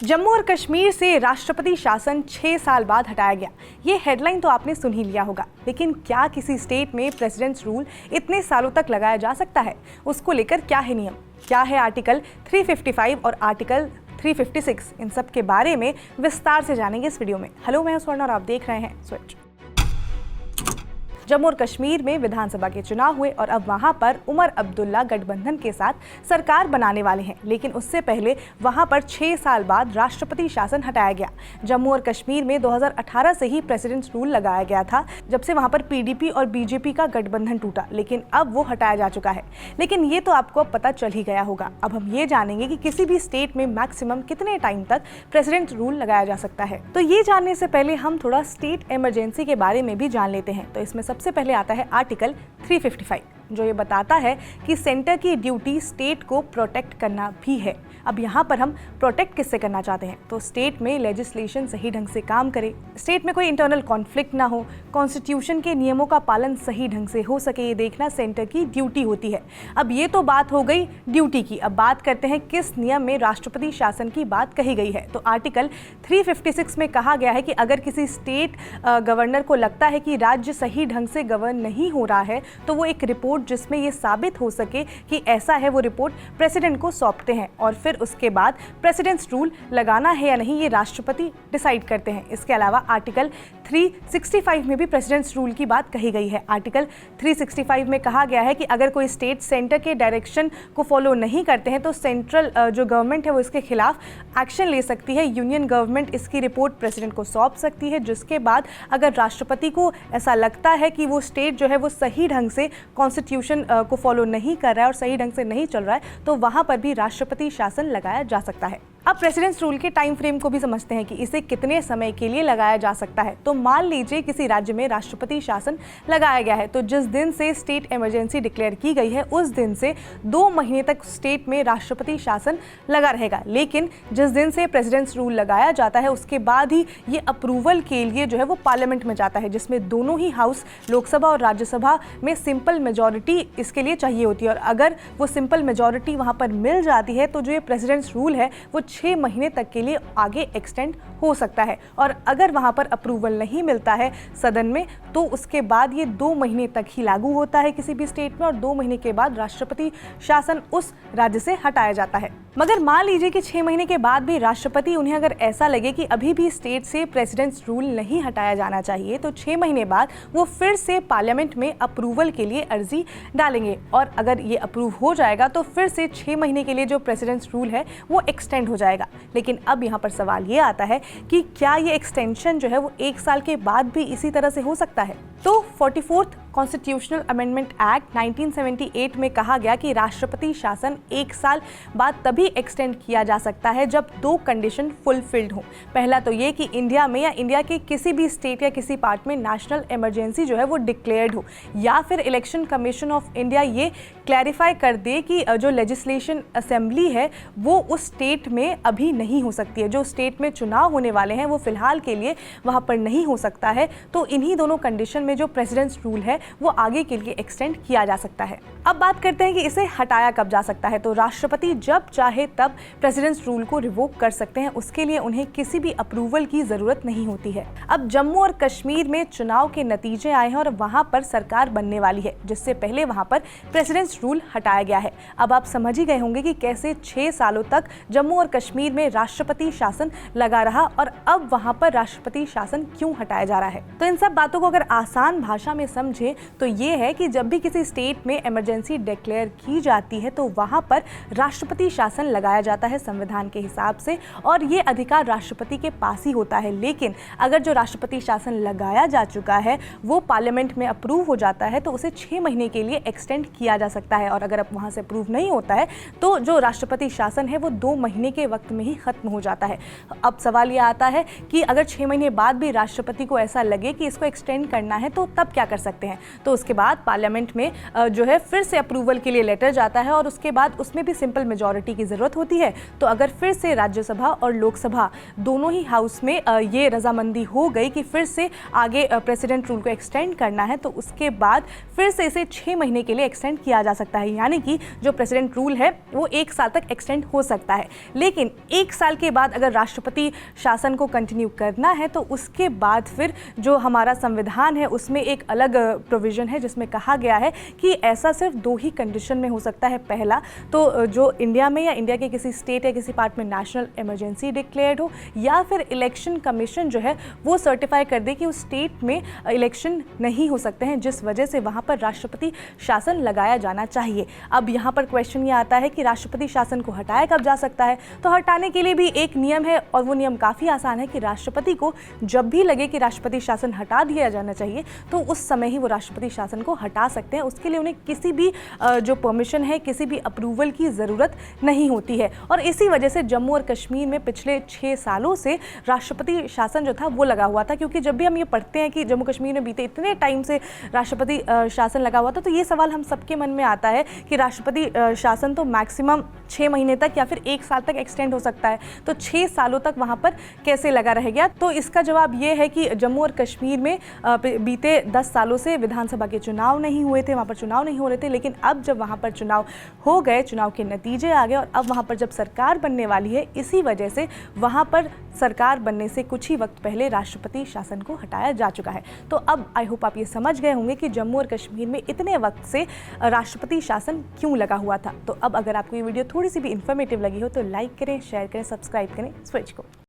जम्मू और कश्मीर से राष्ट्रपति शासन 6 साल बाद हटाया गया। ये हेडलाइन तो आपने सुन ही लिया होगा, लेकिन क्या किसी स्टेट में प्रेसिडेंट्स रूल इतने सालों तक लगाया जा सकता है? उसको लेकर क्या है नियम, क्या है आर्टिकल 355 और आर्टिकल 356, इन सब के बारे में विस्तार से जानेंगे इस वीडियो में। हेलो, मैं हूं स्वर्ण और आप देख रहे हैं स्विच। जम्मू और कश्मीर में विधानसभा के चुनाव हुए और अब वहां पर उमर अब्दुल्ला गठबंधन के साथ सरकार बनाने वाले हैं, लेकिन उससे पहले वहां पर 6 साल बाद राष्ट्रपति शासन हटाया गया। जम्मू और कश्मीर में 2018 से ही प्रेसिडेंट्स रूल लगाया गया था, जब से वहां पर पीडीपी और बीजेपी का गठबंधन टूटा, लेकिन अब वो हटाया जा चुका है। लेकिन ये तो आपको अब पता चल ही गया होगा। अब हम ये जानेंगे कि किसी भी स्टेट में मैक्सिमम कितने टाइम तक प्रेसिडेंट रूल लगाया जा सकता है। तो ये जानने से पहले हम थोड़ा स्टेट इमरजेंसी के बारे में भी जान लेते हैं। तो इसमें सबसे पहले आता है आर्टिकल 355, जो ये बताता है कि सेंटर की ड्यूटी स्टेट को प्रोटेक्ट करना भी है। अब यहाँ पर हम प्रोटेक्ट किससे करना चाहते हैं? तो स्टेट में लेजिस्लेशन सही ढंग से काम करे, स्टेट में कोई इंटरनल कॉन्फ्लिक्ट ना हो, कॉन्स्टिट्यूशन के नियमों का पालन सही ढंग से हो सके, ये देखना सेंटर की ड्यूटी होती है। अब ये तो बात हो गई ड्यूटी की। अब बात करते हैं किस नियम में राष्ट्रपति शासन की बात कही गई है। तो आर्टिकल 356 में कहा गया है कि अगर किसी स्टेट गवर्नर को लगता है कि राज्य सही ढंग से गवर्न नहीं हो रहा है, तो वो एक रिपोर्ट जिसमें ये साबित हो सके कि ऐसा है, वो रिपोर्ट प्रेसिडेंट को सौंपते हैं और फिर उसके बाद प्रेसिडेंट्स रूल लगाना है या नहीं ये राष्ट्रपति डिसाइड करते हैं। इसके अलावा आर्टिकल 365 में भी प्रेसिडेंट्स रूल की बात कही गई है। आर्टिकल 365 में कहा गया है कि अगर कोई स्टेट सेंटर के डायरेक्शन को फॉलो नहीं करते हैं तो सेंट्रल जो गवर्नमेंट है वो इसके खिलाफ एक्शन ले सकती है। यूनियन गवर्नमेंट इसकी रिपोर्ट प्रेसिडेंट को सौंप सकती है, जिसके बाद अगर राष्ट्रपति को ऐसा लगता है कि वो स्टेट जो है वो सही ढंग से कॉन्स्टिट्यूशन को फॉलो नहीं कर रहा है और सही ढंग से नहीं चल रहा है, तो वहां पर भी राष्ट्रपति शासन लगाया जा सकता है। अब प्रेसिडेंट्स रूल के टाइम फ्रेम को भी समझते हैं कि इसे कितने समय के लिए लगाया जा सकता है। तो मान लीजिए किसी राज्य में राष्ट्रपति शासन लगाया गया है, तो जिस दिन से स्टेट इमरजेंसी डिक्लेयर की गई है उस दिन से 2 महीने तक स्टेट में राष्ट्रपति शासन लगा रहेगा। लेकिन जिस दिन से प्रेसिडेंट्स रूल लगाया जाता है उसके बाद ही ये अप्रूवल के लिए जो है वो पार्लियामेंट में जाता है, जिसमें दोनों ही हाउस, लोकसभा और राज्यसभा में सिंपल मेजॉरिटी इसके लिए चाहिए होती है। और अगर वो सिंपल मेजॉरिटी वहाँ पर मिल जाती है तो जो ये प्रेसिडेंट्स रूल है वो 6 महीने तक के लिए आगे एक्सटेंड हो सकता है। और अगर वहां पर अप्रूवल नहीं मिलता है सदन में तो उसके बाद ये 2 महीने तक ही लागू होता है किसी भी स्टेट में, और 2 महीने के बाद राष्ट्रपति शासन उस राज्य से हटाया जाता है। मगर मान लीजिए कि 6 महीने के बाद भी राष्ट्रपति, उन्हें अगर ऐसा लगे कि अभी भी स्टेट से प्रेसिडेंट्स रूल नहीं हटाया जाना चाहिए, तो 6 महीने बाद वो फिर से पार्लियामेंट में अप्रूवल के लिए अर्जी डालेंगे। और अगर ये अप्रूव हो जाएगा तो फिर से 6 महीने के लिए जो प्रेसिडेंट्स रूल है वो एक्सटेंड हो जाएगा। लेकिन अब यहाँ पर सवाल ये आता है कि क्या ये एक्सटेंशन जो है वो 1 साल के बाद भी इसी तरह से हो सकता है? तो 44th कॉन्स्टिट्यूशनल अमेंडमेंट एक्ट 1978 में कहा गया कि राष्ट्रपति शासन 1 साल बाद तभी एक्सटेंड किया जा सकता है जब 2 कंडीशन फुलफिल्ड हो। पहला तो ये कि इंडिया में या इंडिया के किसी भी स्टेट या किसी पार्ट में नेशनल इमरजेंसी जो है वो डिक्लेयर्ड हो, या फिर इलेक्शन कमीशन ऑफ इंडिया ये क्लैरिफाई कर दे कि जो लेजिस्लेशन असेंबली है वो उस स्टेट में अभी नहीं हो सकती है, जो स्टेट में चुनाव होने वाले हैं वो फिलहाल के लिए वहाँ पर नहीं हो सकता है। तो इन्हीं दोनों कंडीशन में जो प्रेसिडेंट्स रूल है वो आगे के लिए एक्सटेंड किया जा सकता है। अब बात करते हैं कि इसे हटाया कब जा सकता है। तो राष्ट्रपति जब चाहे तब प्रेसिडेंट्स रूल को रिवोक कर सकते हैं, उसके लिए उन्हें किसी भी अप्रूवल की जरूरत नहीं होती है। अब जम्मू और कश्मीर में चुनाव के नतीजे आए हैं और वहां पर सरकार बनने वाली है, जिससे पहले वहां पर प्रेसिडेंट्स रूल हटाया गया है। अब आप समझ ही गए होंगे कि कैसे 6 सालों तक जम्मू और कश्मीर में राष्ट्रपति शासन लगा रहा और अब वहां पर राष्ट्रपति शासन क्यों हटाया जा रहा है। तो इन सब बातों को अगर आसान भाषा में समझे तो ये है कि जब भी किसी स्टेट में इमरजेंसी डिक्लेयर की जाती है तो वहां पर राष्ट्रपति शासन लगाया जाता है संविधान के हिसाब से, और ये अधिकार राष्ट्रपति के पास ही होता है। लेकिन अगर जो राष्ट्रपति शासन लगाया जा चुका है वो पार्लियामेंट में अप्रूव हो जाता है तो उसे 6 महीने के लिए एक्सटेंड किया जा सकता है। और अगर अब वहां से अप्रूव नहीं होता है तो जो राष्ट्रपति शासन है वो 2 महीने के वक्त में ही खत्म हो जाता है। अब सवाल ये आता है कि अगर 6 महीने बाद भी राष्ट्रपति को ऐसा लगे कि इसको एक्सटेंड करना है तो तब क्या कर सकते हैं। तो उसके बाद पार्लियामेंट में जो है फिर से अप्रूवल के लिए लेटर जाता है और उसके बाद उसमें भी सिंपल मेजॉरिटी की ज़रूरत होती है। तो अगर फिर से राज्यसभा और लोकसभा दोनों ही हाउस में ये रजामंदी हो गई कि फिर से आगे प्रेसिडेंट रूल को एक्सटेंड करना है, तो उसके बाद फिर से इसे 6 महीने के लिए एक्सटेंड किया जा सकता है। यानी कि जो प्रेसिडेंट रूल है वो 1 साल तक एक्सटेंड हो सकता है। लेकिन 1 साल के बाद अगर राष्ट्रपति शासन को कंटिन्यू करना है तो उसके बाद फिर जो हमारा संविधान है उसमें एक अलग प्रोविज़न है जिसमें कहा गया है कि ऐसा सिर्फ 2 ही कंडीशन में हो सकता है। पहला तो जो इंडिया में या इंडिया के किसी स्टेट या किसी पार्ट में नेशनल इमरजेंसी डिक्लेयर्ड हो, या फिर इलेक्शन कमीशन जो है वो सर्टिफाई कर दे कि उस स्टेट में इलेक्शन नहीं हो सकते हैं, जिस वजह से वहाँ पर राष्ट्रपति शासन लगाया जाना चाहिए। अब यहाँ पर क्वेश्चन ये आता है कि राष्ट्रपति शासन को हटाया कब जा सकता है। तो हटाने के लिए भी एक नियम है और वो नियम काफ़ी आसान है कि राष्ट्रपति को जब भी लगे कि राष्ट्रपति शासन हटा दिया जाना चाहिए तो उस समय ही वो राष्ट्रपति शासन को हटा सकते हैं। उसके लिए उन्हें किसी भी जो परमिशन है, किसी भी अप्रूवल की ज़रूरत नहीं होती है। और इसी वजह से जम्मू और कश्मीर में पिछले 6 सालों से राष्ट्रपति शासन जो था वो लगा हुआ था, क्योंकि जब भी हम ये पढ़ते हैं कि जम्मू कश्मीर में बीते इतने टाइम से राष्ट्रपति शासन लगा हुआ था, तो ये सवाल हम सबके मन में आता है कि राष्ट्रपति शासन तो मैक्सिमम 6 महीने तक या फिर 1 साल तक एक्सटेंड हो सकता है, तो 6 सालों तक वहाँ पर कैसे लगा रह गया। तो इसका जवाब ये है कि जम्मू और कश्मीर में बीते 10 सालों से विधानसभा के चुनाव नहीं हुए थे, वहाँ पर चुनाव नहीं हो रहे थे। लेकिन अब जब वहाँ पर चुनाव हो गए, चुनाव के नतीजे आ गए और अब वहाँ पर जब सरकार बनने वाली है, इसी वजह से वहाँ पर सरकार बनने से कुछ ही वक्त पहले राष्ट्रपति शासन को हटाया जा चुका है। तो अब आई होप आप ये समझ गए होंगे कि जम्मू और कश्मीर में इतने वक्त से राष्ट्रपति शासन क्यों लगा हुआ था। तो अब अगर आपको ये वीडियो थोड़ी सी भी इंफॉर्मेटिव लगी हो तो लाइक करें, शेयर करें, सब्सक्राइब करें स्विच को।